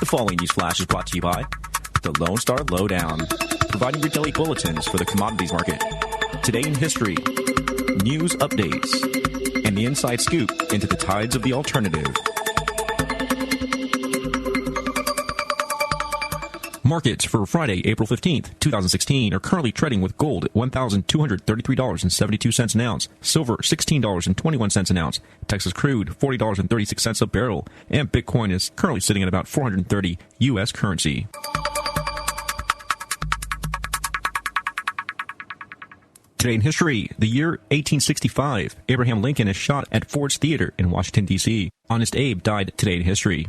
The following news flash is brought to you by the Lone Star Lowdown, providing your daily bulletins for the commodities market. Today in history, news updates, and the inside scoop into the tides of the alternative. Markets for Friday, April 15th, 2016 are currently trading with gold at $1,233.72 an ounce, silver $16.21 an ounce, Texas crude $40.36 a barrel, and Bitcoin is currently sitting at about 430 U.S. currency. Today in history, the year 1865, Abraham Lincoln is shot at Ford's Theater in Washington, D.C. Honest Abe died today in history.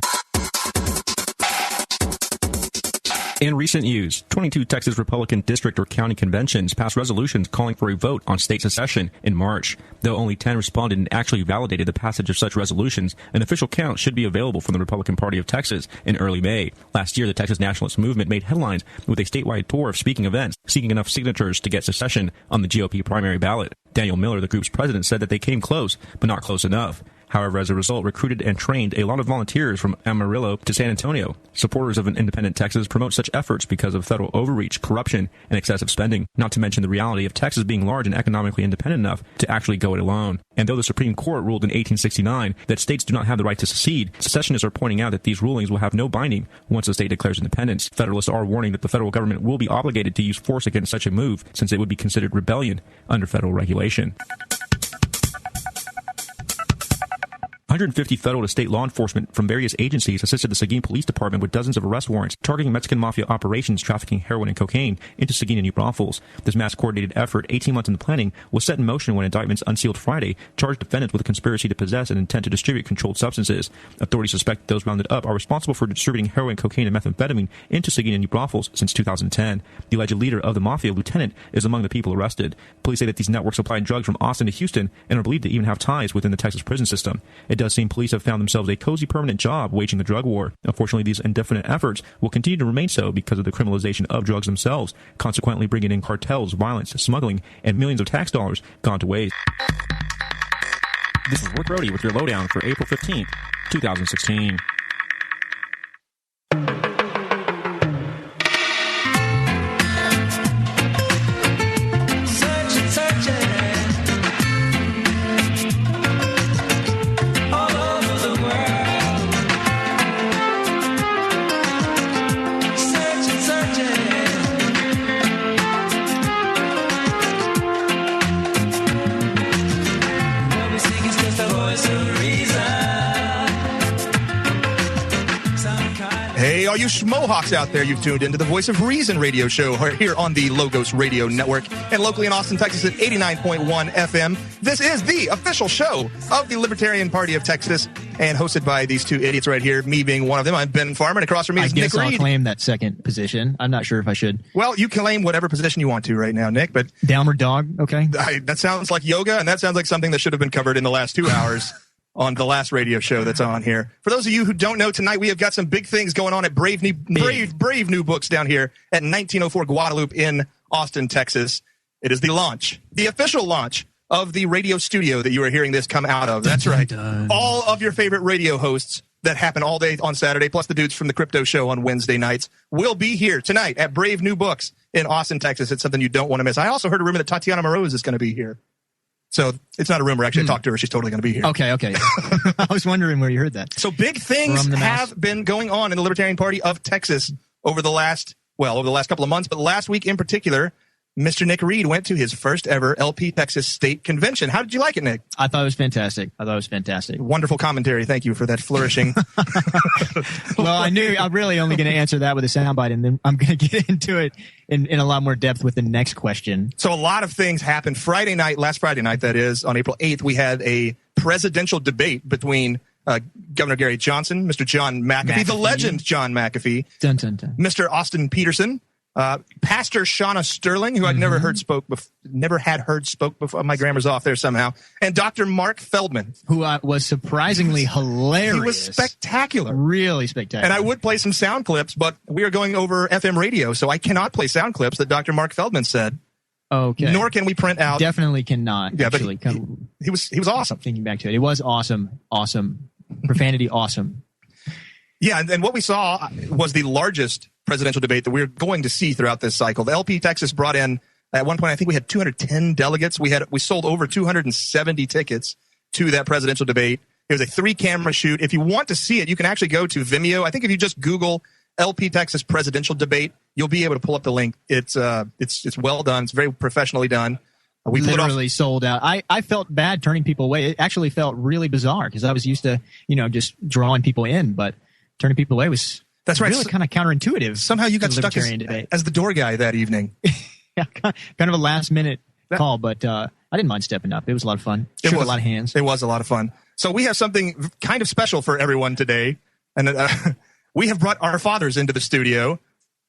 In recent news, 22 Texas Republican district or county conventions passed resolutions calling for a vote on state secession in March. Though only 10 responded and actually validated the passage of such resolutions, an official count should be available from the Republican Party of Texas in early May. Last year, the Texas Nationalist Movement made headlines with a statewide tour of speaking events, seeking enough signatures to get secession on the GOP primary ballot. Daniel Miller, the group's president, said that they came close, but not close enough. However, as a result, recruited and trained a lot of volunteers from Amarillo to San Antonio. Supporters of an independent Texas promote such efforts because of federal overreach, corruption, and excessive spending, not to mention the reality of Texas being large and economically independent enough to actually go it alone. And though the Supreme Court ruled in 1869 that states do not have the right to secede, secessionists are pointing out that these rulings will have no binding once the state declares independence. Federalists are warning that the federal government will be obligated to use force against such a move, since it would be considered rebellion under federal regulation. 150 federal to state law enforcement from various agencies assisted the Seguin Police Department with dozens of arrest warrants targeting Mexican mafia operations trafficking heroin and cocaine into Seguin and New Braunfels. This mass-coordinated effort, 18 months in the planning, was set in motion when indictments unsealed Friday charged defendants with a conspiracy to possess and intent to distribute controlled substances. Authorities suspect those rounded up are responsible for distributing heroin, cocaine, and methamphetamine into Seguin and New Braunfels since 2010. The alleged leader of the mafia, lieutenant, is among the people arrested. Police say that these networks supply drugs from Austin to Houston and are believed to even have ties within the Texas prison system. It does seem police have found themselves a cozy permanent job waging the drug war. Unfortunately, these indefinite efforts will continue to remain so because of the criminalization of drugs themselves, consequently bringing in cartels, violence, smuggling, and millions of tax dollars gone to waste. This is Rick Brody with your lowdown for April 15th, 2016. Hey, all you schmohawks out there, you've tuned into the Voice of Reason radio show here on the Logos Radio Network and locally in Austin, Texas at 89.1 FM. This is the official show of the Libertarian Party of Texas and hosted by these two idiots right here, me being one of them. I'm Ben Farmer, and across from me is Nick Reed. I guess I'll claim that second position. I'm not sure if I should. Well, you claim whatever position you want to right now, Nick, but... Downward dog, okay. That sounds like yoga, and that sounds like something that should have been covered in the last 2 hours. On the last radio show that's on here. For those of you who don't know, tonight we have got some big things going on at Brave New Books down here at 1904 Guadalupe in Austin, Texas. It is the launch, the official launch of the radio studio that you are hearing this come out of. That's right. All of your favorite radio hosts that happen all day on Saturday, plus the dudes from the Crypto Show on Wednesday nights, will be here tonight at Brave New Books in Austin, Texas. It's something you don't want to miss. I also heard a rumor that Tatiana Moroz is going to be here. So it's not a rumor. Actually, I talked to her. She's totally going to be here. Okay. I was wondering where you heard that. So big things have been going on in the Libertarian Party of Texas over the last couple of months. But last week in particular, Mr. Nick Reed went to his first ever LP Texas State Convention. How did you like it, Nick? I thought it was fantastic. Wonderful commentary. Thank you for that flourishing. Well, I knew I'm really only going to answer that with a soundbite, and then I'm going to get into it in a lot more depth with the next question. So a lot of things happened. Last Friday night, that is, on April 8th, we had a presidential debate between Governor Gary Johnson, Mr. John McAfee, the legend John McAfee, Mr. Austin Peterson, Pastor Shauna Sterling, who I'd never had heard spoke before. My grammar's off there somehow. And Dr. Mark Feldman. Who was surprisingly hilarious. He was spectacular. Really spectacular. And I would play some sound clips, but we are going over FM radio, so I cannot play sound clips that Dr. Mark Feldman said. Okay. Nor can we print out. Definitely cannot. Yeah, actually. But he was awesome. Thinking back to it. It was awesome. Awesome. Profanity awesome. Yeah, and what we saw was the largest presidential debate that we're going to see throughout this cycle. The LP Texas brought in, at one point, I think we had 210 delegates. We sold over 270 tickets to that presidential debate. It was a 3-camera shoot. If you want to see it, you can actually go to Vimeo. I think if you just Google LP Texas presidential debate, you'll be able to pull up the link. It's well done. It's very professionally done. We literally sold out. I felt bad turning people away. It actually felt really bizarre because I was used to, just drawing people in, but turning people away was really kind of counterintuitive. Somehow you got stuck as the door guy that evening. Yeah, kind of a last minute call, but I didn't mind stepping up. It was a lot of fun. Shook a lot of hands. It was a lot of fun. So we have something kind of special for everyone today, and we have brought our fathers into the studio,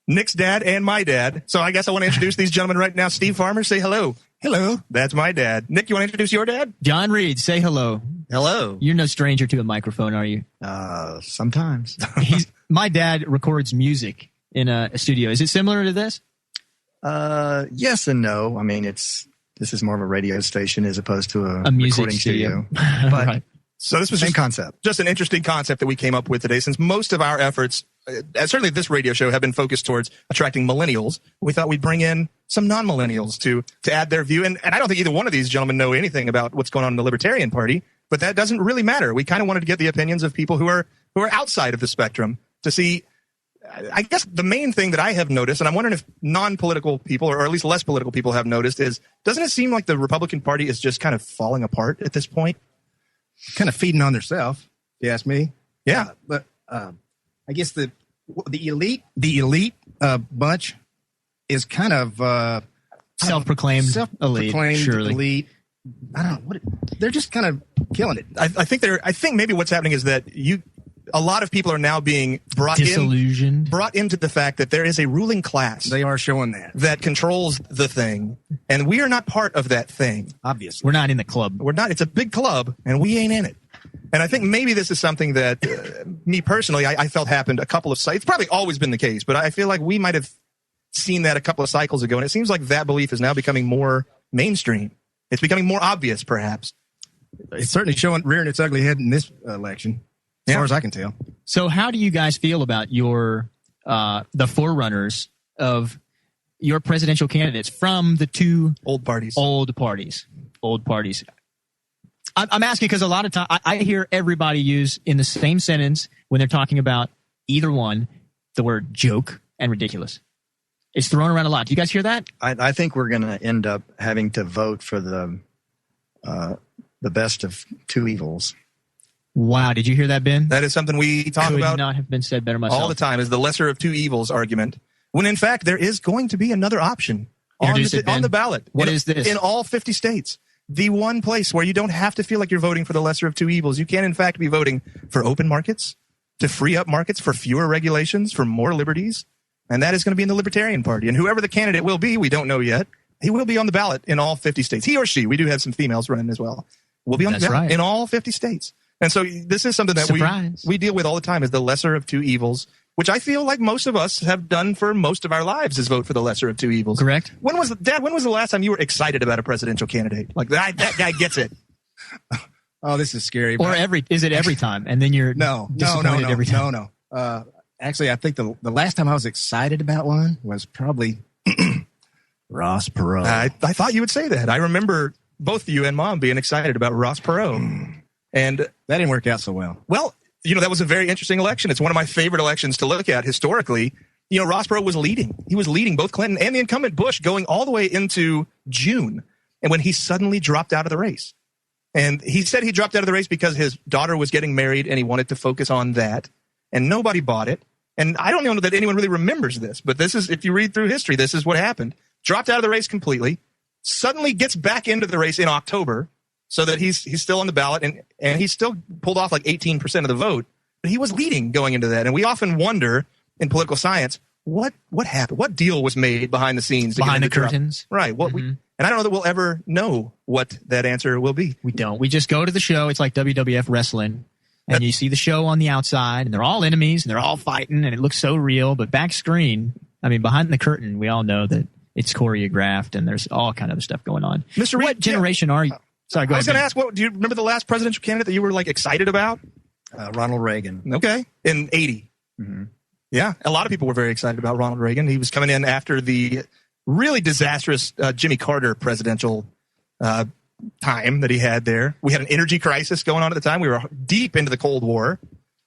Nick's dad and my dad. So I guess I want to introduce these gentlemen right now. Steve Farmer, say hello. Hello. That's my dad. Nick, you want to introduce your dad? John Reed, say hello. Hello. You're no stranger to a microphone, are you? Sometimes. My dad records music in a studio. Is it similar to this? Yes and no. I mean, this is more of a radio station as opposed to a music recording studio. But right. So this was same concept. Just an interesting concept that we came up with today, since most of our efforts, certainly this radio show, have been focused towards attracting millennials. We thought we'd bring in some non-millennials to add their view. And I don't think either one of these gentlemen know anything about what's going on in the Libertarian Party, but that doesn't really matter. We kind of wanted to get the opinions of people who are outside of the spectrum to see. I guess the main thing that I have noticed, and I'm wondering if non-political people, or at least less political people, have noticed, is doesn't it seem like the Republican Party is just kind of falling apart at this point? Kind of feeding on themselves, if you ask me. Yeah. But I guess the elite bunch is kind of self-proclaimed elite. I don't know. They're just kind of killing it. I think maybe what's happening is that a lot of people are now being brought into the fact that there is a ruling class. They are showing that controls the thing, and we are not part of that thing. Obviously, we're not in the club. We're not. It's a big club, and we ain't in it. And I think maybe this is something that me personally, I felt happened a couple of cycles. It's probably always been the case, but I feel like we might have seen that a couple of cycles ago, and it seems like that belief is now becoming more mainstream. It's becoming more obvious, perhaps. It's certainly rearing its ugly head in this election. As far as I can tell. So how do you guys feel about the forerunners of your presidential candidates from the two old parties? I'm asking because a lot of time I hear everybody use in the same sentence when they're talking about either one, the word joke and ridiculous. It's thrown around a lot. Do you guys hear that? I think we're going to end up having to vote for the best of two evils. Wow, did you hear that, Ben? That is something we talk about. Could not have been said better myself. All the time, is the lesser of two evils argument. When in fact there is going to be another option on the ballot. What is this? In all 50 states. The one place where you don't have to feel like you're voting for the lesser of two evils. You can in fact be voting for open markets, to free up markets, for fewer regulations, for more liberties. And that is going to be in the Libertarian Party. And whoever the candidate will be, we don't know yet. He will be on the ballot in all 50 states. He or she, we do have some females running as well, will be on the ballot in all 50 states. And so this is something that we deal with all the time, is the lesser of two evils, which I feel like most of us have done for most of our lives, is vote for the lesser of two evils. Correct. Dad, when was the last time you were excited about a presidential candidate? Like, that guy gets it. Oh, this is scary. Or is it every time? And then you're disappointed every time? No. Actually, I think the last time I was excited about one was probably Ross Perot. I thought you would say that. I remember both you and Mom being excited about Ross Perot. And that didn't work out so well. Well, that was a very interesting election. It's one of my favorite elections to look at historically. Ross Perot was leading. He was leading both Clinton and the incumbent Bush going all the way into June. And when he suddenly dropped out of the race. And he said he dropped out of the race because his daughter was getting married and he wanted to focus on that. And nobody bought it. And I don't know that anyone really remembers this, but this is, if you read through history, this is what happened. Dropped out of the race completely, suddenly gets back into the race in October, so that he's still on the ballot, and he still pulled off like 18% of the vote. But he was leading going into that. And we often wonder in political science, what happened? What deal was made behind the scenes? Behind the curtains? Right. And I don't know that we'll ever know what that answer will be. We don't. We just go to the show. It's like WWF wrestling. And you see the show on the outside, and they're all enemies, and they're all fighting, and it looks so real. But back screen, behind the curtain, we all know that it's choreographed, and there's all kind of stuff going on. Mr. Reed, what generation are you? Sorry, go ahead. I was going to ask, do you remember the last presidential candidate that you were like excited about? Ronald Reagan. Okay. In 80. Mm-hmm. Yeah. A lot of people were very excited about Ronald Reagan. He was coming in after the really disastrous Jimmy Carter presidential time that he had there. We had an energy crisis going on at the time. We were deep into the Cold War.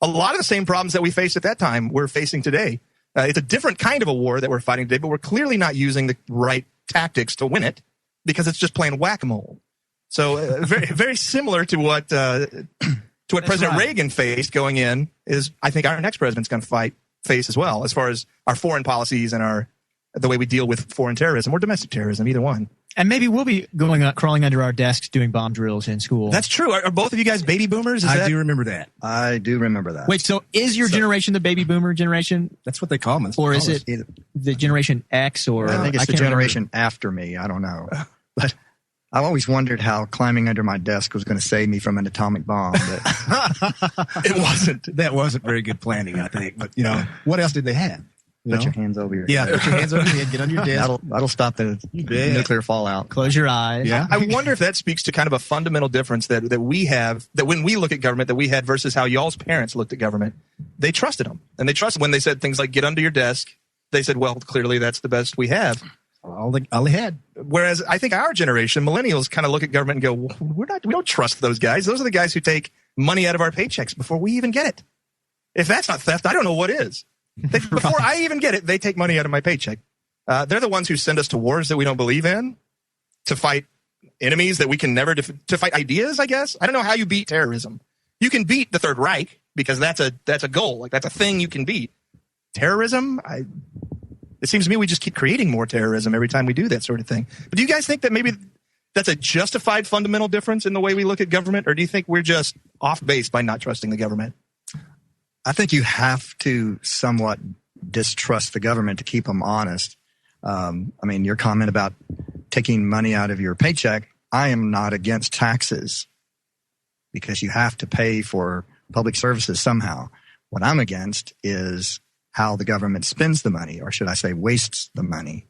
A lot of the same problems that we faced at that time we're facing today. It's a different kind of a war that we're fighting today, but we're clearly not using the right tactics to win it because it's just playing whack-a-mole. So very, very similar to what President Reagan faced going in is I think our next president's going to face as well, as far as our foreign policies and the way we deal with foreign terrorism or domestic terrorism, either one. And maybe we'll be crawling under our desks doing bomb drills in school. That's true. Are both of you guys baby boomers? I do remember that. I do remember that. Wait, so is your generation the baby boomer generation? That's what they call them. Or is it the Generation X? Or I think it's the generation after me. I don't know. But I've always wondered how climbing under my desk was going to save me from an atomic bomb. But it wasn't. That wasn't very good planning, I think. But, what else did they have? Put your hands over your head. head. Put your hands over your head. Get on your desk. That'll stop the nuclear fallout. Close your eyes. Yeah. I wonder if that speaks to kind of a fundamental difference that we have, that when we look at government that we had versus how y'all's parents looked at government. They trusted them. And they trusted when they said things like get under your desk. They said, well, clearly that's the best we have. All they had. Whereas I think our generation, millennials, kind of look at government and go, we don't trust those guys. Those are the guys who take money out of our paychecks before we even get it. If that's not theft, I don't know what is. Before I even get it, they take money out of my paycheck. They're the ones who send us to wars that we don't believe in, to fight enemies that we can never to fight ideas, I guess. I don't know how you beat terrorism. You can beat the Third Reich because that's a goal. Like that's a thing you can beat. Terrorism, it seems to me we just keep creating more terrorism every time we do that sort of thing. But do you guys think that maybe that's a justified fundamental difference in the way we look at government, or do you think we're just off base by not trusting the government? I think you have to somewhat distrust the government to keep them honest. Your comment about taking money out of your paycheck, I am not against taxes because you have to pay for public services somehow. What I'm against is how the government spends the money, or should I say wastes the money.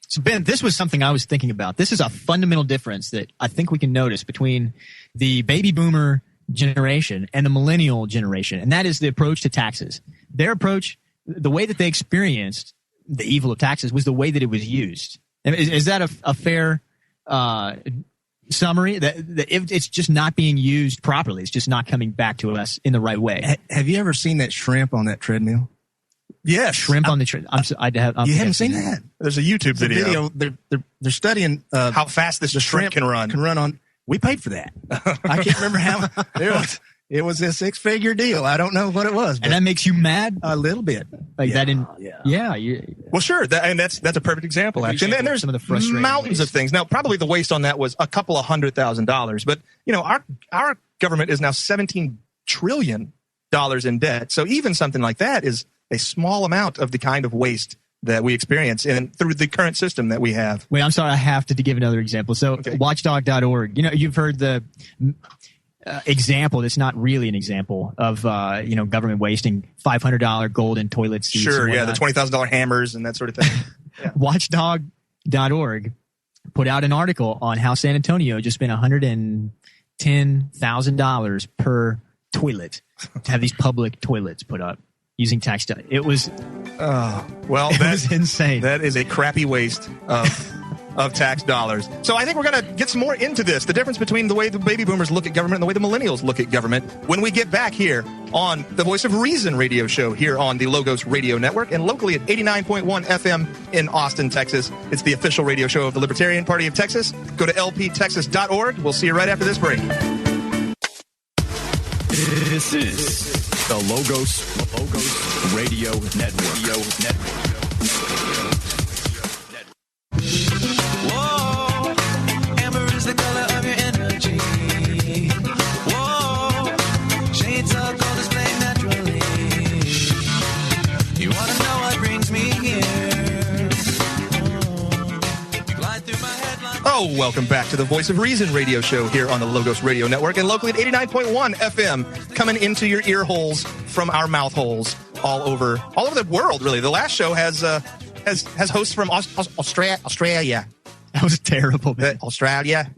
So Ben, this was something I was thinking about. This is a fundamental difference that I think we can notice between the baby boomer generation and the millennial generation, and that is the approach to taxes. Their approach, the way that they experienced the evil of taxes, was the way that it was used. Is that a fair summary? That it's just not being used properly. It's just not coming back to us in the right way. Have you ever seen that shrimp on that treadmill? Yeah, shrimp on the treadmill. You haven't seen that? There's a YouTube video. They're studying how fast this shrimp can run. On. We paid for that. I can't remember how. It was a six-figure deal. I don't know what it was. And that makes you mad? A little bit. Like that in, yeah. Well, sure. That's a perfect example, actually. And there's some of the mountains of things. Now, probably the waste on that was a couple of $100,000. But, our government is now $17 trillion in debt. So even something like that is a small amount of the kind of waste that we experience through the current system that we have. Wait, I'm sorry. I have to give another example. So watchdog.org, you've heard the example that's not really an example of, government wasting $500 golden toilet seats. Sure. Yeah. The $20,000 hammers and that sort of thing. Yeah. Watchdog.org put out an article on how San Antonio just spent $110,000 per toilet to have these public toilets put up using tax debt. It was was insane. That is a crappy waste of tax dollars. So I think we're going to get some more into this, the difference between the way the baby boomers look at government and the way the millennials look at government, when we get back here on the Voice of Reason radio show here on the Logos Radio Network and locally at 89.1 FM in Austin, Texas. It's the official radio show of the Libertarian Party of Texas. Go to lptexas.org. We'll see you right after this break. This is the Logos Radio Network. Whoa, amber is the color of your energy. Whoa, shades of gold displayed naturally. You want to know what brings me here? Glide through my headline. Oh, welcome back to the Voice of Reason radio show here on the Logos Radio Network and locally at 89.1 FM, coming into your ear holes from our mouth holes all over the world, really. The last show has hosts from Australia. That was terrible. Australia.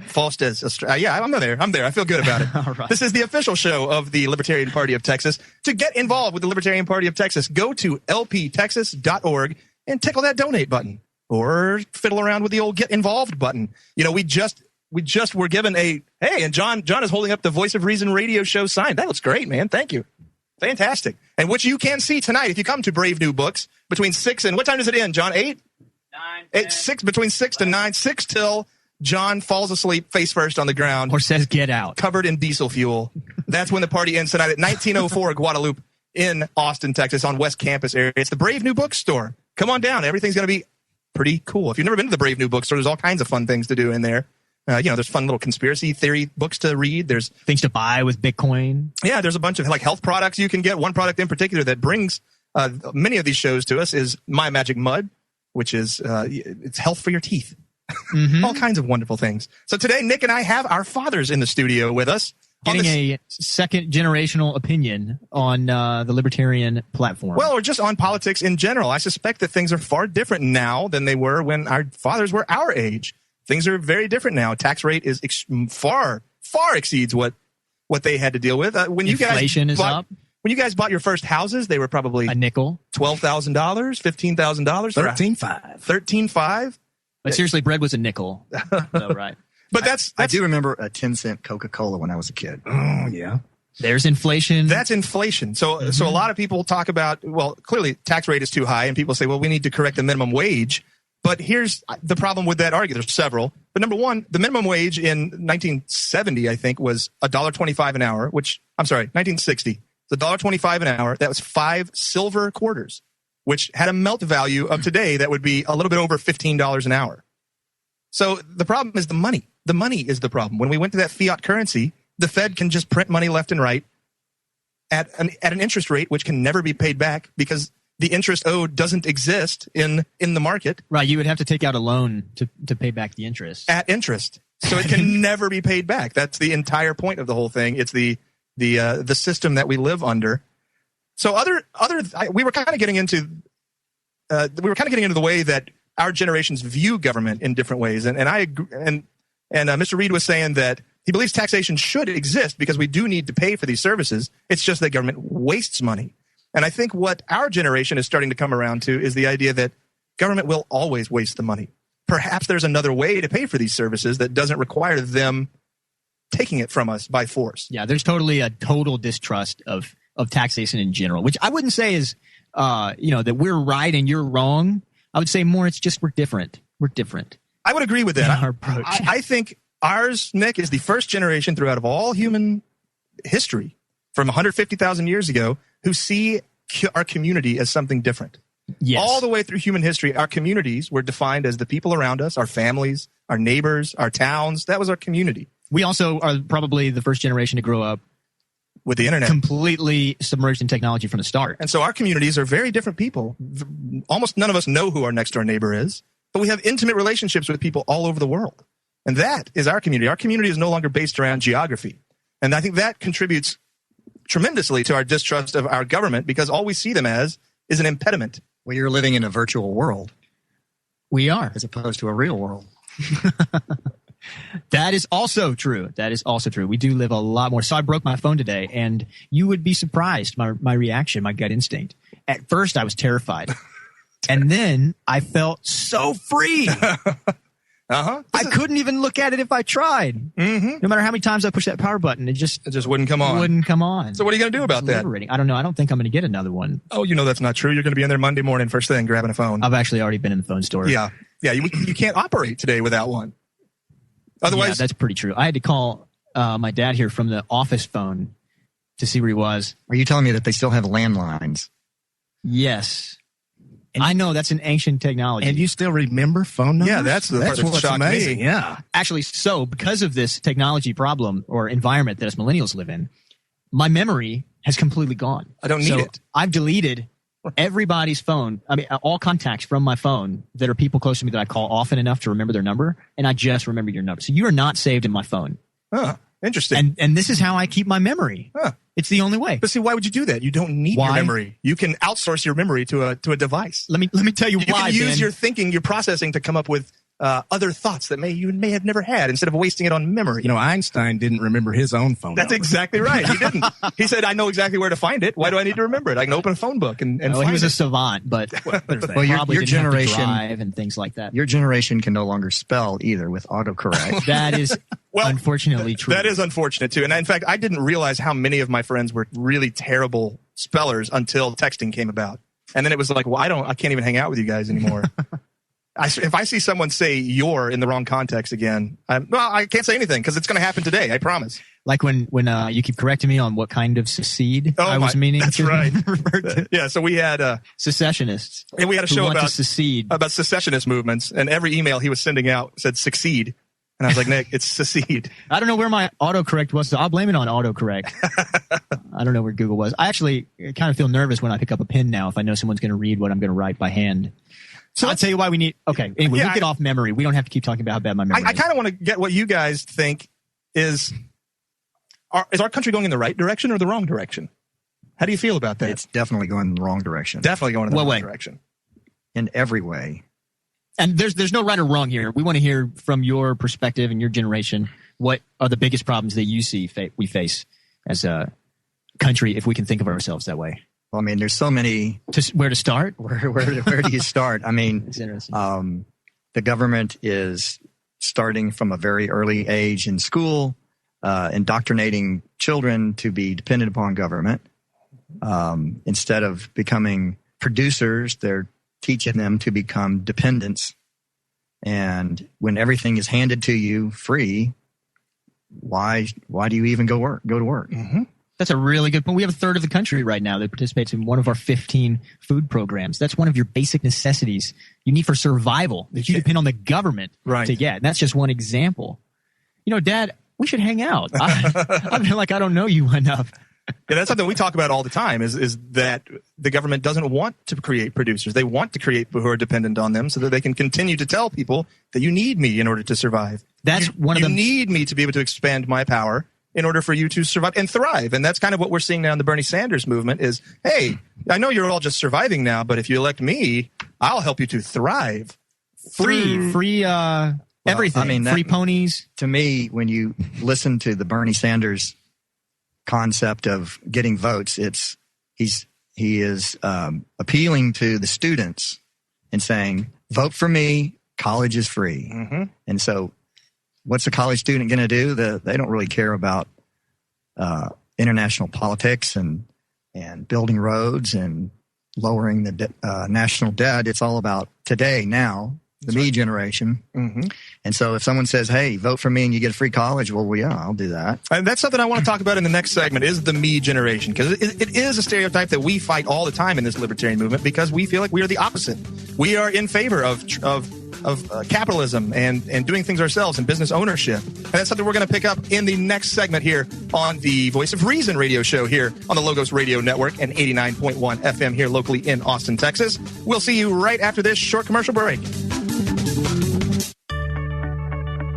False as yeah, I'm there. I feel good about it. All right. This is the official show of the Libertarian Party of Texas. To get involved with the Libertarian Party of Texas, go to lptexas.org and tickle that donate button, or fiddle around with the old get involved button. You know, we just were given hey, and John is holding up the Voice of Reason radio show sign. That looks great, man. Thank you. Fantastic. And which you can see tonight if you come to Brave New Books between 6 and what time does it end, John? 8? 9. 6, between 6 to 9, 6 till John falls asleep face first on the ground. Or says get out. Covered in diesel fuel. That's when the party ends tonight at 1904 Guadalupe in Austin, Texas on West Campus area. It's the Brave New Bookstore. Come on down. Everything's going to be pretty cool. If you've never been to the Brave New Bookstore, there's all kinds of fun things to do in there. There's fun little conspiracy theory books to read. There's things to buy with Bitcoin. Yeah, there's a bunch of like health products you can get. One product in particular that brings many of these shows to us is My Magic Mud, which is it's health for your teeth. Mm-hmm. All kinds of wonderful things. So today, Nick and I have our fathers in the studio with us. Getting a second generational opinion on the libertarian platform. Well, or just on politics in general. I suspect that things are far different now than they were when our fathers were our age. Things are very different now. Tax rate is far exceeds what they had to deal with. When Inflation is up. When you guys bought your first houses, they were probably a nickel, $12,000, $15,000, $13,500. $13,500. But seriously, bread was a nickel. So, right. But that's I do remember a 10-cent Coca-Cola when I was a kid. Oh, yeah. There's inflation. That's inflation. So a lot of people talk about, well, clearly tax rate is too high, and people say, well, we need to correct the minimum wage. But here's the problem with that argument. There's several. But number one, the minimum wage in 1970, I think, was $1.25 an hour, 1960. It's $1.25 an hour. That was 5 silver quarters, which had a melt value of today that would be a little bit over $15 an hour. So the problem is the money. The money is the problem. When we went to that fiat currency, the Fed can just print money left and right at an interest rate which can never be paid back because the interest owed doesn't exist in the market. Right. You would have to take out a loan to pay back the interest. At interest. So it can never be paid back. That's the entire point of the whole thing. It's the system that we live under. So we were kind of getting into the way that our generations view government in different ways. And I agree, and Mr. Reed was saying that he believes taxation should exist because we do need to pay for these services. It's just that government wastes money. And I think what our generation is starting to come around to is the idea that government will always waste the money. Perhaps there's another way to pay for these services that doesn't require them taking it from us by force. Yeah, there's totally a total distrust of taxation in general, which I wouldn't say is, that we're right and you're wrong. I would say more it's just we're different. We're different. I would agree with that. Our approach. I think ours, Nick, is the first generation throughout of all human history from 150,000 years ago who see our community as something different. Yes. All the way through human history, our communities were defined as the people around us, our families, our neighbors, our towns. That was our community. We also are probably the first generation to grow up with the internet, completely submerged in technology from the start. And so our communities are very different people. Almost none of us know who our next door neighbor is, but we have intimate relationships with people all over the world. And that is our community. Our community is no longer based around geography. And I think that contributes tremendously to our distrust of our government because all we see them as is an impediment. Well, you're living in a virtual world. We are. As opposed to a real world. That is also true. We do live a lot more. So I broke my phone today, and you would be surprised, my reaction, my gut instinct. At first, I was terrified. And then I felt so free. I couldn't even look at it if I tried. Mm-hmm. No matter how many times I pushed that power button, it just wouldn't come on. So what are you going to do about that? I don't know. I don't think I'm going to get another one. Oh, that's not true. You're going to be in there Monday morning, first thing, grabbing a phone. I've actually already been in the phone store. Yeah. You can't operate today without one. Otherwise, yeah, that's pretty true. I had to call my dad here from the office phone to see where he was. Are you telling me that they still have landlines? Yes. And I know that's an ancient technology. And you still remember phone numbers? Yeah, that's what's amazing. Me. Yeah. Actually, so because of this technology problem or environment that us millennials live in, my memory has completely gone. I don't need it. I've deleted everybody's phone. I mean, all contacts from my phone that are people close to me that I call often enough to remember their number, and I just remember your number. So you are not saved in my phone. Huh. Interesting. And this is how I keep my memory. Huh. It's the only way. But see, why would you do that? You don't need your memory. You can outsource your memory to a device. Let me tell you why. You can use your thinking, your processing to come up with other thoughts that you may have never had instead of wasting it on memory. You know, Einstein didn't remember his own phone That's number. exactly right. He didn't. He said, I know exactly where to find it. Why do I need to remember it? I can open a phone book and Well, find he was it. a savant, but Well, probably your didn't have to generation, drive and things like that. your generation can no longer spell either with autocorrect. That is Well, unfortunately true. That is unfortunate too. And in fact, I didn't realize how many of my friends were really terrible spellers until texting came about. And then it was like, well, I can't even hang out with you guys anymore. If I see someone say "your" in the wrong context again, I can't say anything because it's going to happen today. I promise. Like when you keep correcting me on what kind of secede I was meaning that's to right. refer to. Yeah. So we had Secessionists. and we had a who show want to about secede. secessionist movements, and every email he was sending out said "succeed," and I was like, Nick, it's secede. I don't know where my autocorrect was, so I'll blame it on autocorrect. I don't know where Google was. I actually kind of feel nervous when I pick up a pen now if I know someone's going to read what I'm going to write by hand. So I'll tell you why we need. Okay, anyway, we'll get off memory. We don't have to keep talking about how bad my memory I is. kind of want to get what you guys think is our country going in the right direction or the wrong direction? How do you feel about that? It's definitely going in the wrong direction definitely going in the What wrong way? direction. in every way. And there's no right or wrong here. We want to hear from your perspective and your generation. What are the biggest problems that you see we face as a country if we can think of ourselves that way? Well, I mean, there's so many. Where to start? Where do you start? I mean, It's interesting. the government is starting from a very early age in school, indoctrinating children to be dependent upon government. Instead of becoming producers, they're teaching them to become dependents. And when everything is handed to you free, why do you even go to work? Mm-hmm. That's a really good point. We have a third of the country right now that participates in one of our 15 food programs. That's one of your basic necessities you need for survival that you depend on the government to get. And that's just one example. You know, Dad, we should hang out. I feel like I don't know you enough. Yeah, that's something we talk about all the time is that the government doesn't want to create producers. They want to create people who are dependent on them so that they can continue to tell people that you need me in order to survive. You need me to be able to expand my power in order for you to survive and thrive. And that's kind of what we're seeing now in the Bernie Sanders movement is, hey, I know you're all just surviving now, but if you elect me, I'll help you to thrive. Free everything. I mean, free ponies. To me, when you listen to the Bernie Sanders concept of getting votes, he is appealing to the students and saying, vote for me, college is free. Mm-hmm. And so what's a college student going to do? They don't really care about international politics and building roads and lowering the national debt. It's all about today, now, the me generation. Mm-hmm. And so if someone says, hey, vote for me and you get a free college, well, yeah, I'll do that. And that's something I want to talk about in the next segment is the me generation, because it is a stereotype that we fight all the time in this libertarian movement because we feel like we are the opposite. We are in favor of capitalism and doing things ourselves and business ownership. And that's something we're going to pick up in the next segment here on the Voice of Reason radio show here on the Logos Radio Network and 89.1 FM here locally in Austin, Texas. We'll see you right after this short commercial break.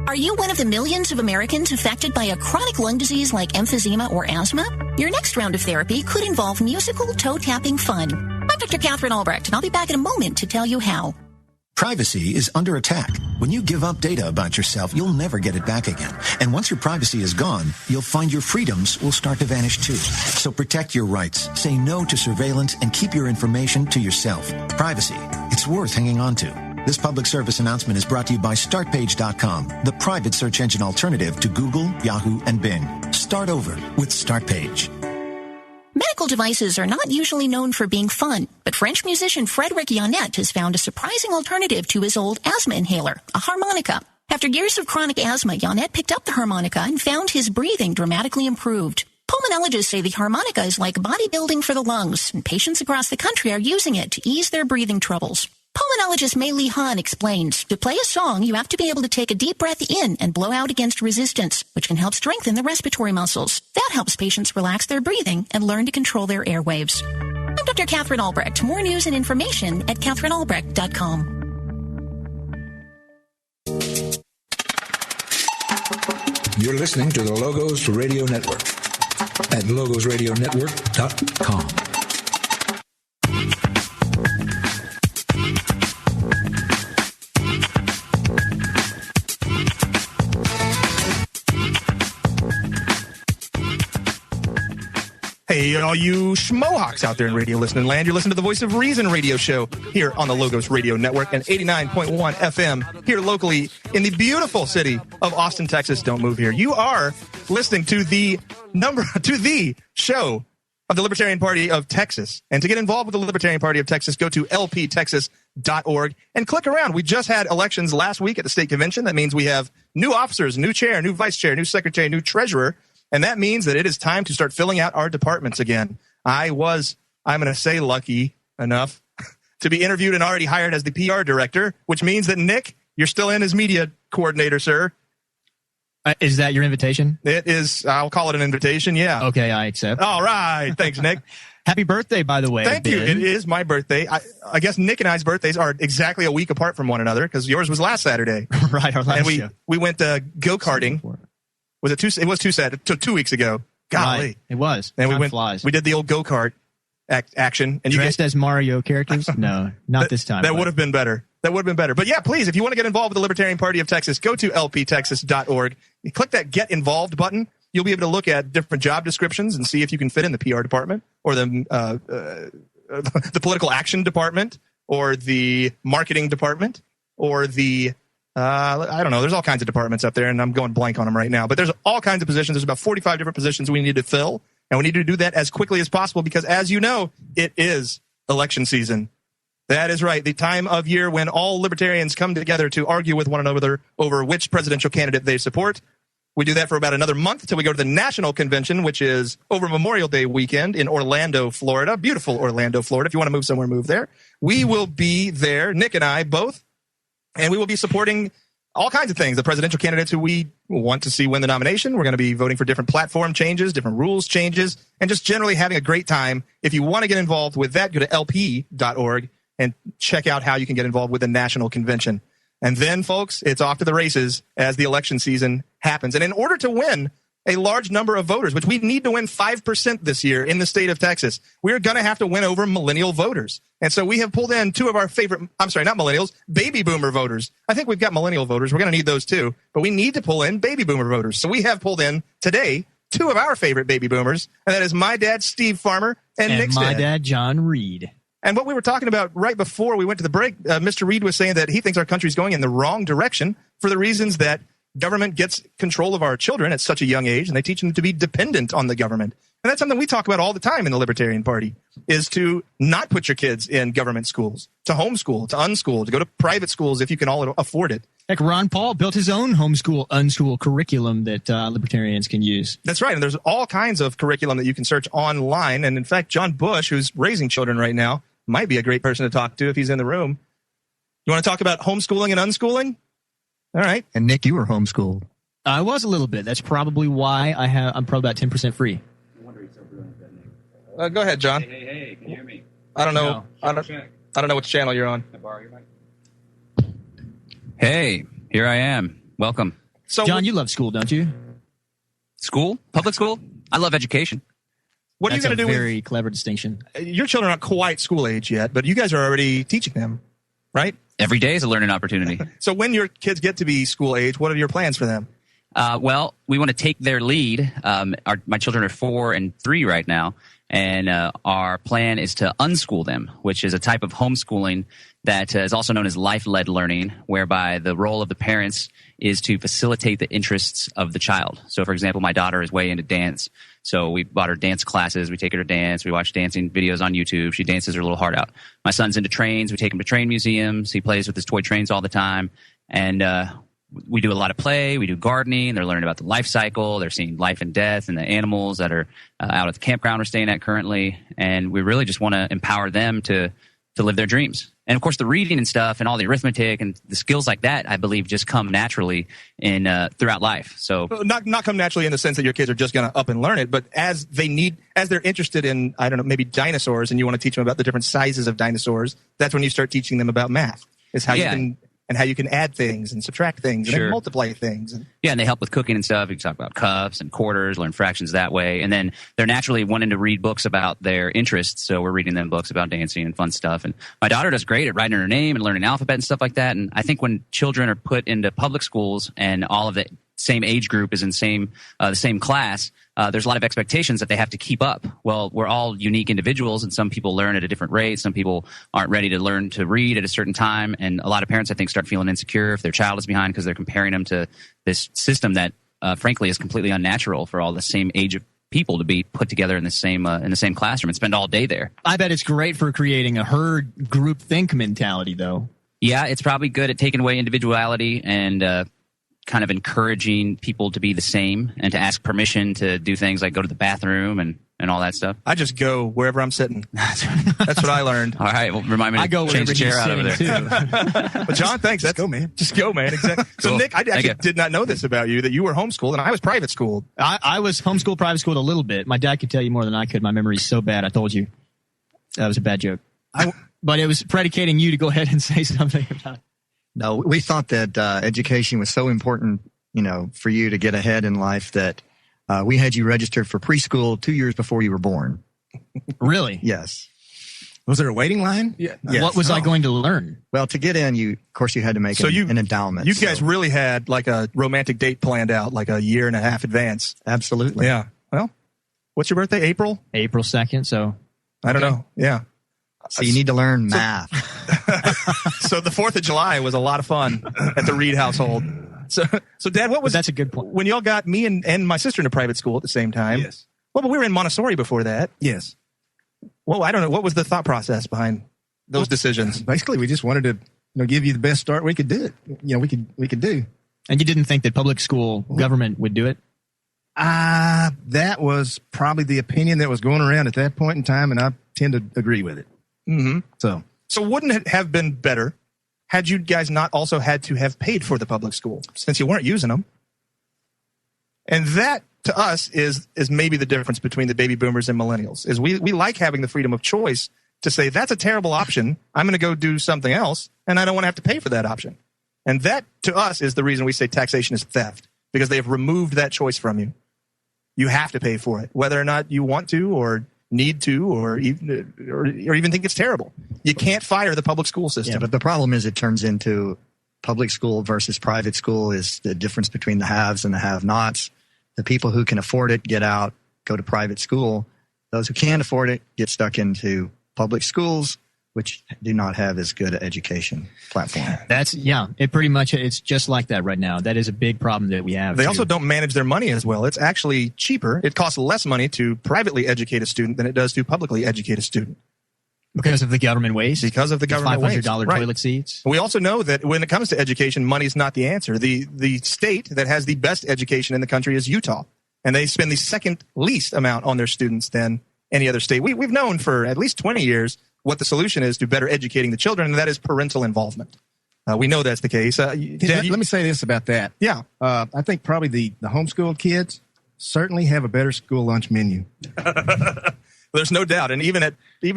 Are you one of the millions of Americans affected by a chronic lung disease like emphysema or asthma? Your next round of therapy could involve musical toe-tapping fun. I'm Dr. Catherine Albrecht, and I'll be back in a moment to tell you how. Privacy is under attack. When you give up data about yourself, you'll never get it back again. And once your privacy is gone, you'll find your freedoms will start to vanish too. So protect your rights, say no to surveillance, and keep your information to yourself. Privacy, it's worth hanging on to. This public service announcement is brought to you by StartPage.com, the private search engine alternative to Google, Yahoo, and Bing. Start over with StartPage. Medical devices are not usually known for being fun, but French musician Frédéric Yonnet has found a surprising alternative to his old asthma inhaler, a harmonica. After years of chronic asthma, Yonnet picked up the harmonica and found his breathing dramatically improved. Pulmonologists say the harmonica is like bodybuilding for the lungs, and patients across the country are using it to ease their breathing troubles. Pulmonologist Mei Li Han explains, to play a song, you have to be able to take a deep breath in and blow out against resistance, which can help strengthen the respiratory muscles. That helps patients relax their breathing and learn to control their airwaves. I'm Dr. Catherine Albrecht. More news and information at CatherineAlbrecht.com. You're listening to the Logos Radio Network at LogosRadioNetwork.com. Hey, all you schmohawks out there in radio listening land, you're listening to the Voice of Reason radio show here on the Logos Radio Network and 89.1 FM here locally in the beautiful city of Austin, Texas. Don't move here. You are listening to the show of the Libertarian Party of Texas. And to get involved with the Libertarian Party of Texas, go to lptexas.org and click around. We just had elections last week at the state convention. That means we have new officers, new chair, new vice chair, new secretary, new treasurer. And that means that it is time to start filling out our departments again. I'm going to say lucky enough to be interviewed and already hired as the PR director, which means that Nick, you're still in as media coordinator, sir. Is that your invitation? It is. I'll call it an invitation. Yeah. Okay, I accept. All right. Thanks, Nick. Happy birthday, by the way. Thank you. It is my birthday. I guess Nick and I's birthdays are exactly a week apart from one another because yours was last Saturday. Right, our last show. We went go-karting. Was it It was 2 weeks ago. Golly. Right, it was. And Time flies. We did the old go-kart action. And dressed as Mario characters? No, not this time. That would have been better. But yeah, please, if you want to get involved with the Libertarian Party of Texas, go to lptexas.org. You click that Get Involved button. You'll be able to look at different job descriptions and see if you can fit in the PR department or the political action department or the marketing department or the I don't know. There's all kinds of departments up there, and I'm going blank on them right now. But there's all kinds of positions. There's about 45 different positions we need to fill, and we need to do that as quickly as possible because, as you know, it is election season. That is right. The time of year when all libertarians come together to argue with one another over which presidential candidate they support. We do that for about another month until we go to the national convention, which is over Memorial Day weekend in Orlando, Florida. Beautiful Orlando, Florida. If you want to move somewhere, move there. We will be there, Nick and I both. And we will be supporting all kinds of things, the presidential candidates who we want to see win the nomination. We're going to be voting for different platform changes, different rules changes, and just generally having a great time. If you want to get involved with that, go to lp.org and check out how you can get involved with the national convention. And then, folks, it's off to the races as the election season happens. And in order to win a large number of voters, which we need to win 5% this year in the state of Texas, we're going to have to win over millennial voters. And so we have pulled in two of our favorite, not millennials, baby boomer voters. I think we've got millennial voters. We're going to need those too. But we need to pull in baby boomer voters. So we have pulled in today two of our favorite baby boomers, and that is my dad, Steve Farmer, and Nick's my dad, John Reed. And what we were talking about right before we went to the break, Mr. Reed was saying that he thinks our country's going in the wrong direction for the reasons that government gets control of our children at such a young age, and they teach them to be dependent on the government. And that's something we talk about all the time in the Libertarian Party, is to not put your kids in government schools, to homeschool, to unschool, to go to private schools if you can all afford it. Heck, Ron Paul built his own homeschool, unschool curriculum that libertarians can use. That's right, and there's all kinds of curriculum that you can search online. And in fact, John Bush, who's raising children right now, might be a great person to talk to if he's in the room. You want to talk about homeschooling and unschooling? All right. And Nick, you were homeschooled. I was a little bit. That's probably why I'm probably about 10% free. No wonder he's so brilliant, Nick. Go ahead, John. Hey, can you hear me? I don't know. No. I don't know which channel you're on. Can I borrow your mic? Hey, here I am. Welcome. So, John, you love school, don't you? School? Public school? I love education. What are you going to do? Very clever distinction. Your children aren't quite school age yet, but you guys are already teaching them, right? Every day is a learning opportunity. So when your kids get to be school age, what are your plans for them? Well, we want to take their lead. My children are 4 and 3 right now, and our plan is to unschool them, which is a type of homeschooling that is also known as life-led learning, whereby the role of the parents is to facilitate the interests of the child. So, for example, my daughter is way into dance. So we bought her dance classes. We take her to dance. We watch dancing videos on YouTube. She dances her little heart out. My son's into trains. We take him to train museums. He plays with his toy trains all the time. And we do a lot of play. We do gardening. They're learning about the life cycle. They're seeing life and death and the animals that are out at the campground we're staying at currently. And we really just want to empower them to live their dreams. And, of course, the reading and stuff and all the arithmetic and the skills like that, I believe, just come naturally in throughout life. So not come naturally in the sense that your kids are just going to up and learn it, but as they're interested in, I don't know, maybe dinosaurs, and you want to teach them about the different sizes of dinosaurs, that's when you start teaching them about math. Is how you can add things and subtract things and then multiply things. Yeah, and they help with cooking and stuff. You can talk about cups and quarters, learn fractions that way. And then they're naturally wanting to read books about their interests. So we're reading them books about dancing and fun stuff. And my daughter does great at writing her name and learning alphabet and stuff like that. And I think when children are put into public schools and all of the same age group is in the same class, there's a lot of expectations that they have to keep up. Well, we're all unique individuals, and some people learn at a different rate. Some people aren't ready to learn to read at a certain time. And a lot of parents, I think, start feeling insecure if their child is behind because they're comparing them to this system that, frankly, is completely unnatural for all the same age of people to be put together in the same classroom and spend all day there. I bet it's great for creating a herd group think mentality, though. Yeah, it's probably good at taking away individuality and kind of encouraging people to be the same and to ask permission to do things like go to the bathroom and all that stuff. I just go wherever I'm sitting. That's what I learned. All right, well, remind me to change the chair out over there. But John, thanks. Just go, man. Just go, man. Exactly. So, Cool. Nick, I actually did not know this about you, that you were homeschooled, and I was private schooled. I was homeschooled, private schooled a little bit. My dad could tell you more than I could. My memory's so bad. I told you. That was a bad joke. But it was predicating you to go ahead and say something about it. No, we thought that education was so important, for you to get ahead in life that we had you registered for preschool 2 years before you were born. Really? Yes. Was there a waiting line? Yeah. Yes. What was I going to learn? Well, to get in, you had to make an endowment. You guys really had like a romantic date planned out, like a year and a half advance. Absolutely. Yeah. Well, what's your birthday? April 2nd. So I don't know. Yeah. So you need to learn math. So the 4th of July was a lot of fun at the Reed household. So Dad, that's a good point. When y'all got me and my sister into private school at the same time? Yes. Well, but we were in Montessori before that. Yes. Well, I don't know. What was the thought process behind those decisions? Basically, we just wanted to give you the best start we could do it. We could do. And you didn't think that public school government would do it? That was probably the opinion that was going around at that point in time, and I tend to agree with it. Mm-hmm. So wouldn't it have been better had you guys not also had to have paid for the public school since you weren't using them? And that, to us, is maybe the difference between the baby boomers and millennials, is we like having the freedom of choice to say, that's a terrible option. I'm going to go do something else, and I don't want to have to pay for that option. And that, to us, is the reason we say taxation is theft, because they have removed that choice from you. You have to pay for it, whether or not you want to or need to or even think it's terrible. You can't fire the public school system. Yeah, but the problem is it turns into public school versus private school is the difference between the haves and the have-nots. The people who can afford it get out, go to private school. Those who can't afford it get stuck into public schools, which do not have as good an education platform. It's just like that right now. That is a big problem that we have. They also don't manage their money as well. It's actually cheaper. It costs less money to privately educate a student than it does to publicly educate a student. Because of the government waste? Because of the government waste. $500 Right. toilet seats? We also know that when it comes to education, money's not the answer. The state that has the best education in the country is Utah, and they spend the second least amount on their students than any other state. We've known for at least 20 years what the solution is to better educating the children, and that is parental involvement. We know that's the case. let me say this about that. Yeah. I think probably the homeschooled kids certainly have a better school lunch menu. There's no doubt. And even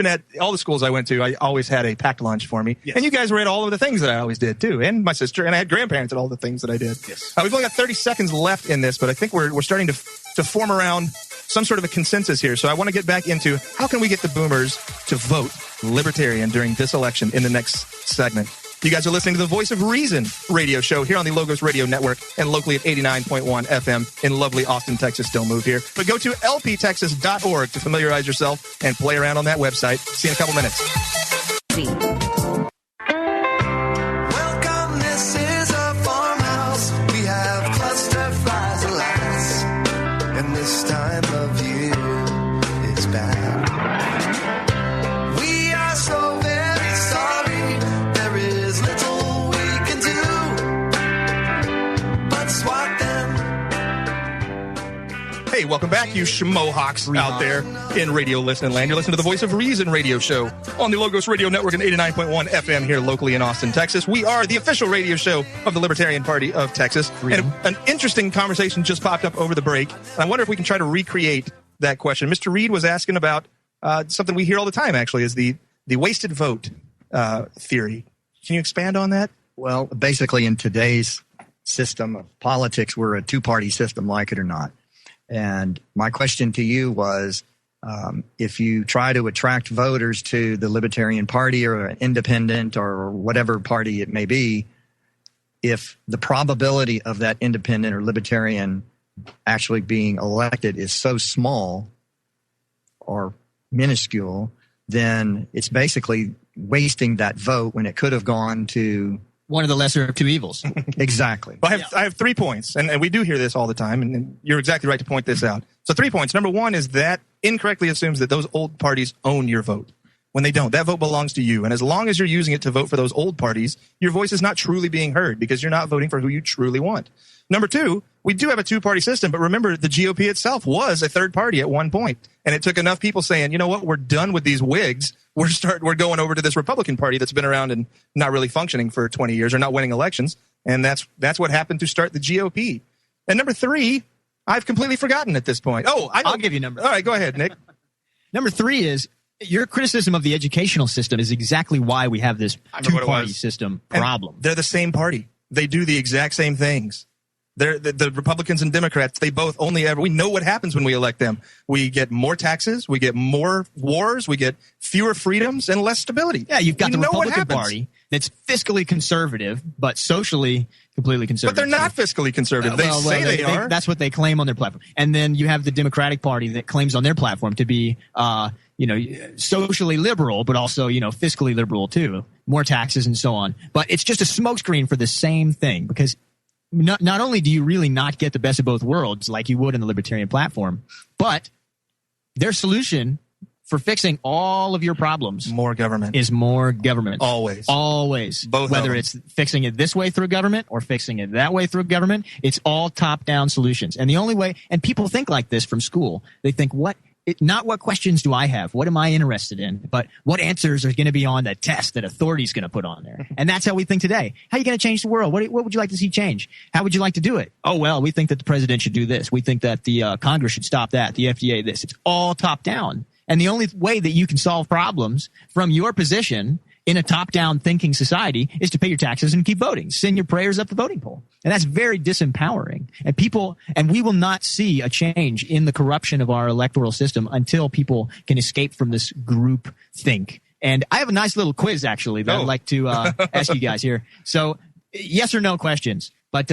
at all the schools I went to, I always had a packed lunch for me. Yes. And you guys were at all of the things that I always did too. And my sister, and I had grandparents at all the things that I did. Yes. We've only got 30 seconds left in this, but I think we're starting to form around some sort of a consensus here. So I want to get back into how can we get the boomers to vote Libertarian during this election in the next segment. You guys are listening to the Voice of Reason radio show here on the Logos Radio Network and locally at 89.1 FM in lovely Austin, Texas. Don't move here. But go to lptexas.org to familiarize yourself and play around on that website. See you in a couple minutes. Welcome, this is a farmhouse. We have cluster flies and lights, and this time of year is bad. We are so very sorry. There is little we can do but swat them. Hey, welcome back, you schmohawks out there in radio listening land. You're listening to the Voice of Reason radio show on the Logos Radio Network and 89.1 FM here locally in Austin, Texas. We are the official radio show of the Libertarian Party of Texas. And an interesting conversation just popped up over the break. I wonder if we can try to recreate that question. Mr. Reed was asking about something we hear all the time, actually, is the wasted vote theory. Can you expand on that? Well, basically in today's system of politics. We're a two-party system, like it or not. And my question to you was, if you try to attract voters to the Libertarian Party or an independent or whatever party it may be, if the probability of that independent or libertarian actually being elected is so small or minuscule, then it's basically wasting that vote when it could have gone to one of the lesser of two evils. Exactly. Well, I have 3 points, and we do hear this all the time, and you're exactly right to point this out. So 3 points. Number one is that incorrectly assumes that those old parties own your vote. When they don't, that vote belongs to you. And as long as you're using it to vote for those old parties, your voice is not truly being heard because you're not voting for who you truly want. Number two, we do have a two-party system, but remember, the GOP itself was a third party at one point. And it took enough people saying, you know what, we're done with these wigs. We're going over to this Republican Party that's been around and not really functioning for 20 years or not winning elections. And that's what happened to start the GOP. And number three, I've completely forgotten at this point. Oh, I'll give you a number. All right, go ahead, Nick. Number three is your criticism of the educational system is exactly why we have this two-party system problem. And they're the same party. They do the exact same things. The Republicans and Democrats, they both we know what happens when we elect them. We get more taxes, we get more wars, we get fewer freedoms and less stability. Yeah, you've got the Republican Party that's fiscally conservative, but socially completely conservative. But they're not fiscally conservative. They say they are. That's what they claim on their platform. And then you have the Democratic Party that claims on their platform to be, socially liberal, but also, fiscally liberal too. More taxes and so on. But it's just a smokescreen for the same thing because not only do you really not get the best of both worlds like you would in the Libertarian platform, but their solution for fixing all of your problems more government is more government. Always. Both Whether it's fixing it this way through government or fixing it that way through government, it's all top-down solutions. And the only way, and people think like this from school, they think, not what questions do I have? What am I interested in? But what answers are going to be on the test that authority's going to put on there? And that's how we think today. How are you going to change the world? What would you like to see change? How would you like to do it? Oh, well, we think that the president should do this. We think that the Congress should stop that. The FDA this. It's all top down. And the only way that you can solve problems from your position in a top-down thinking society is to pay your taxes and keep voting. Send your prayers up the voting poll. And that's very disempowering. And we will not see a change in the corruption of our electoral system until people can escape from this group think. And I have a nice little quiz, actually, that I'd like to ask you guys here. So yes or no questions. But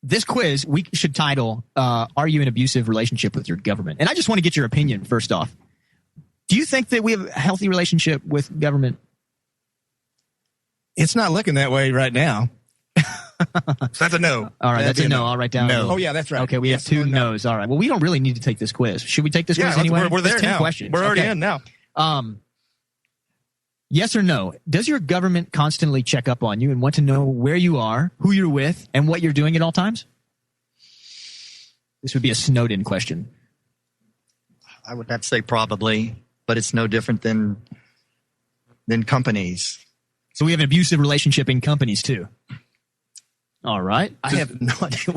this quiz, we should title, Are You in an Abusive Relationship with Your Government? And I just want to get your opinion, first off. Do you think that we have a healthy relationship with government? It's not looking that way right now. So that's a no. All right, that's a no. I'll write down. No. Oh, yeah, that's right. Okay, we have two no's. All right. Well, we don't really need to take this quiz. Should we take this quiz anyway? We're there 10 now. questions. We're already in now. Yes or no? Does your government constantly check up on you and want to know where you are, who you're with, and what you're doing at all times? This would be a Snowden question. I would have to say probably, but it's no different than companies. So we have an abusive relationship in companies too. All right. I have no idea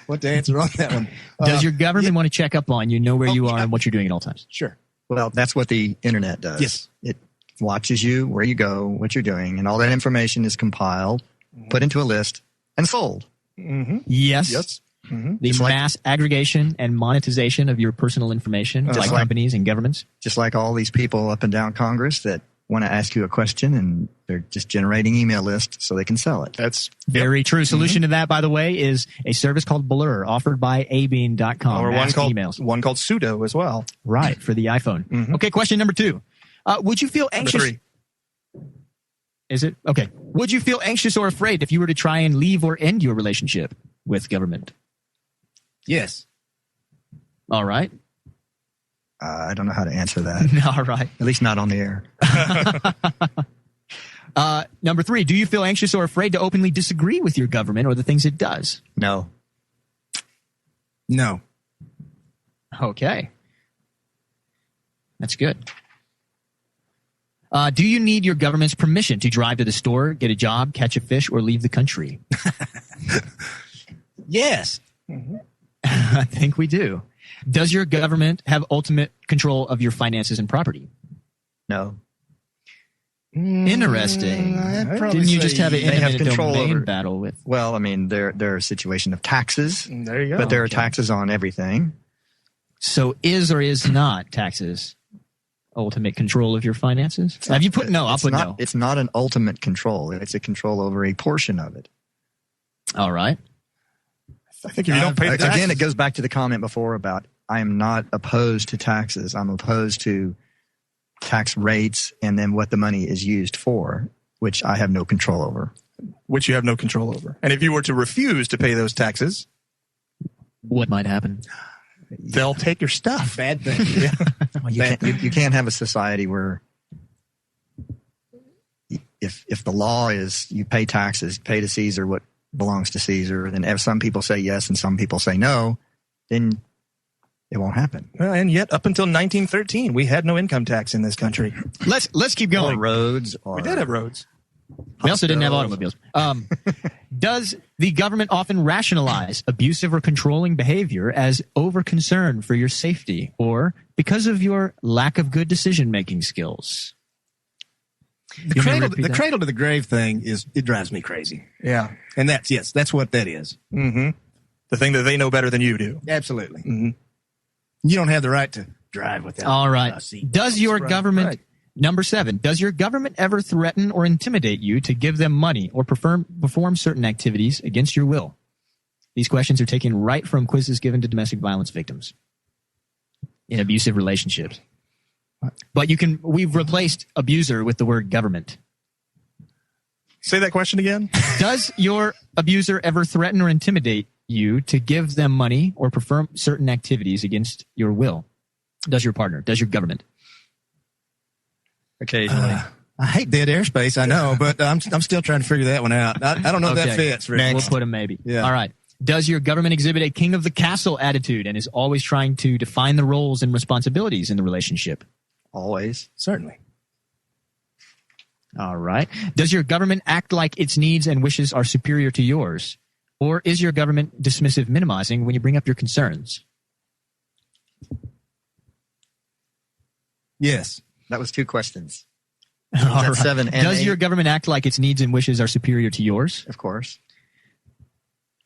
what to answer on that one. Does your government want to check up on you, know where you are, and what you're doing at all times? Sure. Well, that's what the internet does. Yes. It watches you, where you go, what you're doing, and all that information is compiled, put into a list, and sold. Mm-hmm. Yes. Mm-hmm. The mass aggregation and monetization of your personal information by companies and governments. Just like all these people up and down Congress that want to ask you a question and they're just generating email lists so they can sell it. That's very true. Solution to that, by the way, is a service called Blur offered by abean.com. Or one called Sudo as well. Right, for the iPhone. Mm-hmm. Okay, question number 2. Would you feel anxious? Number 3. Is it? Okay. Would you feel anxious or afraid if you were to try and leave or end your relationship with government? Yes. All right. I don't know how to answer that. All right. At least not on the air. Number 3, do you feel anxious or afraid to openly disagree with your government or the things it does? No. No. Okay. That's good. Do you need your government's permission to drive to the store, get a job, catch a fish, or leave the country? Yes. Mm-hmm. I think we do. Does your government have ultimate control of your finances and property? No. Interesting. probably Didn't you say just have an they have intimate control domain over- battle with? Well, I mean, there are a situation of taxes, There you go. but there are taxes on everything. So is or is not taxes ultimate control of your finances? Have you put no? I'll put no. It's not an ultimate control. It's a control over a portion of it. All right. I think if you don't pay the taxes, Again, it goes back to the comment before about I am not opposed to taxes. I'm opposed to tax rates and then what the money is used for, which I have no control over. which you have no control over. And if you were to refuse to pay those taxes, what might happen? They'll take your stuff. Bad thing. Yeah. You can't have a society where if the law is you pay taxes, pay to Caesar what belongs to Caesar, then if some people say yes and some people say no, then it won't happen. Well, and yet up until 1913, we had no income tax in this country. Let's keep going. Or roads. We did have roads. We also didn't have automobiles. Does the government often rationalize abusive or controlling behavior as over concern for your safety or because of your lack of good decision-making skills? The cradle to the grave thing it drives me crazy. Yeah. And that's what that is. Mm-hmm. The thing that they know better than you do. Absolutely. Mm-hmm. You don't have the right to drive without All right. a seat. Does your Right, government, right. number 7, does your government ever threaten or intimidate you to give them money or perform certain activities against your will? These questions are taken right from quizzes given to domestic violence victims in abusive relationships. But we've replaced abuser with the word government. Say that question again. Does your abuser ever threaten or intimidate you to give them money or perform certain activities against your will? Does your partner? Does your government? Occasionally. I hate dead airspace, I know, but I'm still trying to figure that one out. I don't know if that fits. Rick. We'll put a maybe. Yeah. All right. Does your government exhibit a king of the castle attitude and is always trying to define the roles and responsibilities in the relationship? Always. Certainly. All right. Does your government act like its needs and wishes are superior to yours? Or is your government dismissive, minimizing when you bring up your concerns? Yes. That was 2 questions. All That's right. 7 and Does 8. your government act like its needs and wishes are superior to yours? Of course.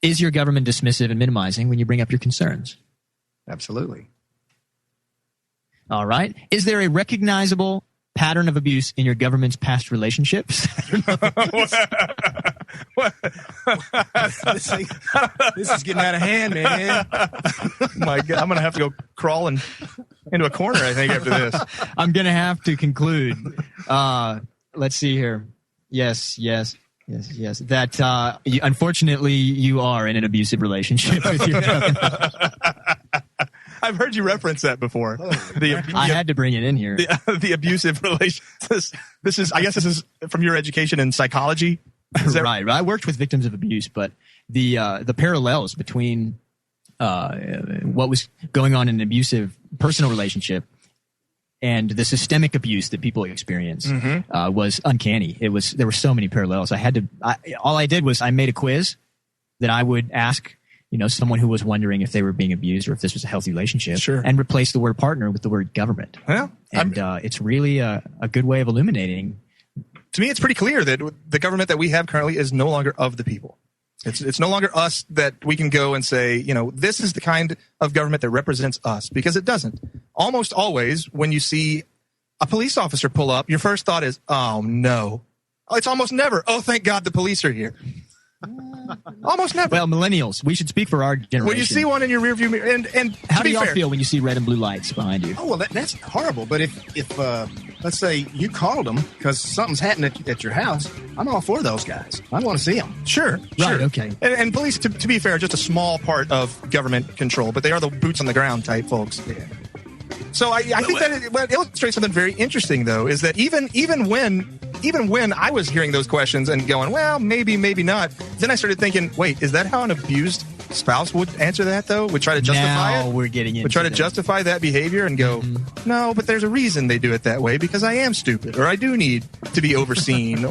Is your government dismissive and minimizing when you bring up your concerns? Absolutely. All right. Is there a recognizable pattern of abuse in your government's past relationships? This is getting out of hand, man. My God, I'm going to have to go crawling into a corner, I think, after this. I'm going to have to conclude. Let's see here. Yes. That unfortunately you are in an abusive relationship with your government. I've heard you reference that before. I had to bring it in here. The abusive relations. This is from your education in psychology. Right. I worked with victims of abuse, but the parallels between what was going on in an abusive personal relationship and the systemic abuse that people experience was uncanny. There were so many parallels. All I did was I made a quiz that I would ask, someone who was wondering if they were being abused or if this was a healthy relationship, Sure. and replace the word partner with the word government. Well, and it's really a good way of illuminating. To me, it's pretty clear that the government that we have currently is no longer of the people. It's no longer us that we can go and say, this is the kind of government that represents us, because it doesn't. Almost always when you see a police officer pull up, your first thought is, oh no. It's almost never, oh thank God the police are here. Almost never. Well, millennials, we should speak for our generation. When you see one in your rearview mirror, and How to do be y'all fair, feel when you see red and blue lights behind you? Oh, well, that's horrible. But if let's say you called them because something's happening at your house, I'm all for those guys. I want to see them. Sure. Right, okay. And police, to be fair, are just a small part of government control, but they are the boots on the ground type folks. Yeah. So I think that it illustrates something very interesting, though, is that even when I was hearing those questions and going, well, maybe not, then I started thinking, wait, is that how an abused spouse would answer that, though? Would try to justify Now it? we're getting into Would try to that. justify that behavior and go, no, but there's a reason they do it that way, because I am stupid, or I do need to be overseen,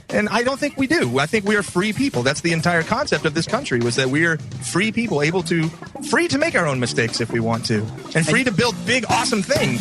and I don't think we do. I think we are free people. That's the entire concept of this country, was that we are free people, free to make our own mistakes if we want to, and free to build big, awesome things.